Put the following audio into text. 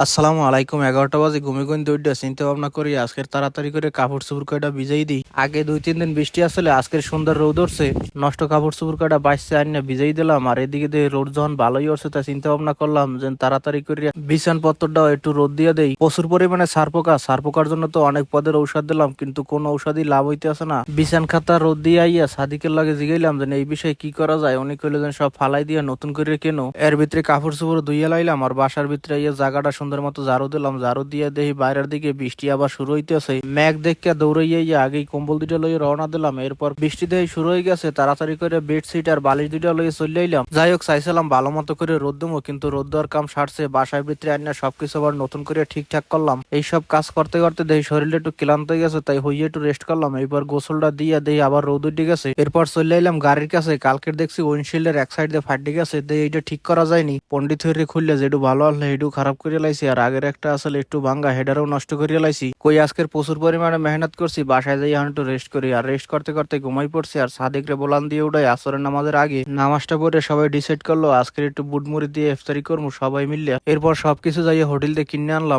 আসসালামু আলাইকুম। 11টা বাজে ঘুমে দৌড়া চিন্তা ভাবনা করি আজকের তাড়াতাড়ি করে কাপড় চোপড় কয়টা ভিজাই দিই। আগে 2-3 দিন বৃষ্টি আসলে আজকের সুন্দর রোদ উঠছে, নষ্ট কাপড় চোপড় কয়টা বাইসে আনিয়ে ভিজাই দিলাম। আর এদিকে দিয়ে রোদ যখন ভালোই উঠছে তা চিন্তা ভাবনা করলাম যে তাড়াতাড়ি করে বিছান পত্রটাও একটু রোদ দিয়ে দেই। প্রচুর পরিমাণে সার পোকার জন্য তো অনেক পদের ঔষধ দিলাম, কিন্তু কোন ঔষধই লাভ হইতে আছে না। বিছান খাতা রোদ দিয়ে আইয়া সাদিকের লাগে জিগাইলাম যে এই বিষয়ে কি করা যায়। উনি কইলো যে সব ফালাই দিয়ে নতুন করে কেন। এর ভিতরে কাপড় চোপড় ধুইয়া লাইলাম আর বাসার ভিতরে ইয়ে জায়গাটা সুন্দর মতো ঝাড়ু দিলাম। ঝাড়ু দিয়ে দেখি বাইরের দিকে বৃষ্টি আবার শুরু হইতেছে। মেঘ দেখে দৌড়াইয়া ইয়ে আগেই কম্বল দুইটা লইয়ে রওনা দিলাম। এরপর বৃষ্টি দেখি শুরু হয়ে গেছে, তাড়াতাড়ি করে বেডশিট আর বালিশ দুইটা লইয়ে চলে আইলাম। যাই হোক, চাইছিলাম ভালো মতো করে রোদ দেবো, কিন্তু রোদ দেওয়ার কাম সারছে। বাসার ভিতরে আনিয়া সবকিছু আবার নতুন করে ঠিকঠাক করলাম। এইসব কাজ করতে করতে দেখি শরীরটা একটু ক্লান্ত হয়ে গেছে, তাই হইয়ে একটু রেস্ট করলাম। এরপর গোসলটা দিয়ে দেখি আবার রোদ উঠে গেছে। এরপর চলে আইলাম গাড়ির কাছে। কালকের দেখছি উইন্ডশিল্ডের এক সাইড দিয়ে ফাটে গেছে, দিয়ে এইটা ঠিক করা যায়নি। পন্ডিত হয়ে খুললে যেটু ভালো আসলে হেডু খারাপ করে লাইছি, আর আগের একটা আসলে একটু ভাঙ্গা হেডারও নষ্ট করে লাইছি। কই আজকের প্রচুর পরিমাণে মেহনত করছি, বাসায় যাই এখন একটু রেস্ট করি। আর রেস্ট করতে করতে ঘুমাই পড়ছি। আর সাদিক রে বলান দিয়ে উঠাই আসরের নামাজের আগে নামাজটা পড়ে সবাই ডিসাইড করলো আজকের একটু বুট মুড়ি দিয়ে ইফতারি করবো সবাই মিললে। এরপর সবকিছু যাইয়ে হোটেল থেকে কিনে আনলাম।